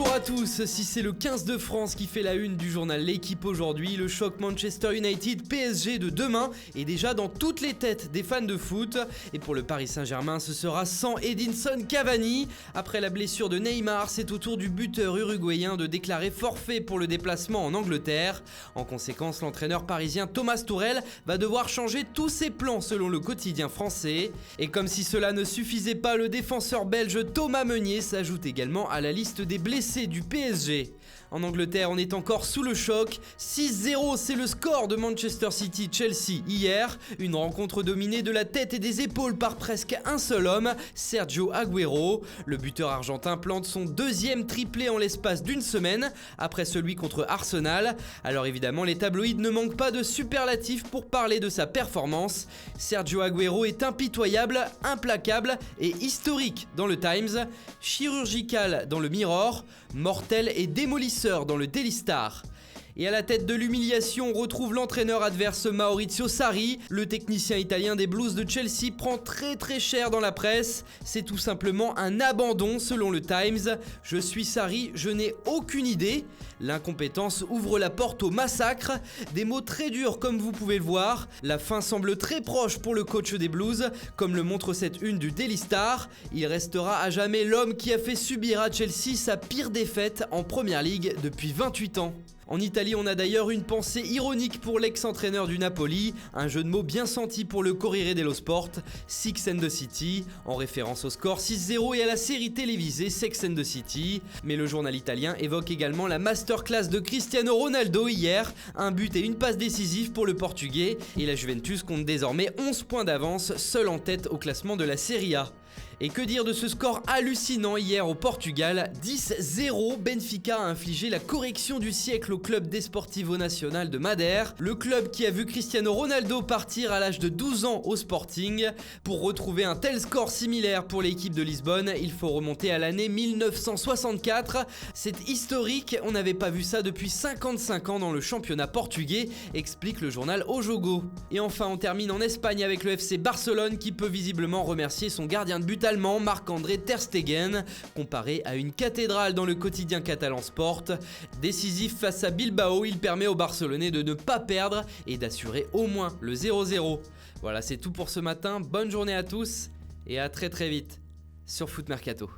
Bonjour à tous, si c'est le 15 de France qui fait la une du journal L'équipe aujourd'hui, le choc Manchester United PSG de demain est déjà dans toutes les têtes des fans de foot. Et pour le Paris Saint-Germain, ce sera sans Edinson Cavani. Après la blessure de Neymar, c'est au tour du buteur uruguayen de déclarer forfait pour le déplacement en Angleterre. En conséquence, l'entraîneur parisien Thomas Tuchel va devoir changer tous ses plans selon le quotidien français. Et comme si cela ne suffisait pas, le défenseur belge Thomas Meunier s'ajoute également à la liste des blessés du PSG. En Angleterre, on est encore sous le choc. 6-0, c'est le score de Manchester City-Chelsea hier. Une rencontre dominée de la tête et des épaules par presque un seul homme, Sergio Agüero. Le buteur argentin plante son deuxième triplé en l'espace d'une semaine, après celui contre Arsenal. Alors évidemment, les tabloïds ne manquent pas de superlatifs pour parler de sa performance. Sergio Agüero est impitoyable, implacable et historique dans le Times, chirurgical dans le Mirror, mortel et démolisseur dans le Daily Star. Et à la tête de l'humiliation, on retrouve l'entraîneur adverse Maurizio Sarri. Le technicien italien des Blues de Chelsea prend très cher dans la presse. C'est tout simplement un abandon selon le Times. Je suis Sarri, je n'ai aucune idée. L'incompétence ouvre la porte au massacre. Des mots très durs comme vous pouvez le voir. La fin semble très proche pour le coach des Blues, comme le montre cette une du Daily Star. Il restera à jamais l'homme qui a fait subir à Chelsea sa pire défaite en Première Ligue depuis 28 ans. En Italie, on a d'ailleurs une pensée ironique pour l'ex-entraîneur du Napoli, un jeu de mots bien senti pour le Corriere dello Sport, Six and the City, en référence au score 6-0 et à la série télévisée Sex and the City. Mais le journal italien évoque également la masterclass de Cristiano Ronaldo hier, un but et une passe décisive pour le Portugais, et la Juventus compte désormais 11 points d'avance, seule en tête au classement de la Serie A. Et que dire de ce score hallucinant hier au Portugal, 10-0, Benfica a infligé la correction du siècle au club Desportivo Nacional de Madère, le club qui a vu Cristiano Ronaldo partir à l'âge de 12 ans au Sporting. Pour retrouver un tel score similaire pour l'équipe de Lisbonne, il faut remonter à l'année 1964. C'est historique, on n'avait pas vu ça depuis 55 ans dans le championnat portugais, explique le journal O Jogo. Et enfin, on termine en Espagne avec le FC Barcelone qui peut visiblement remercier son gardien de but allemand Marc-André Ter Stegen, comparé à une cathédrale dans le quotidien catalan Sport. Décisif face à Bilbao, il permet aux Barcelonais de ne pas perdre et d'assurer au moins le 0-0. Voilà, c'est tout pour ce matin, bonne journée à tous et à très vite sur Foot Mercato.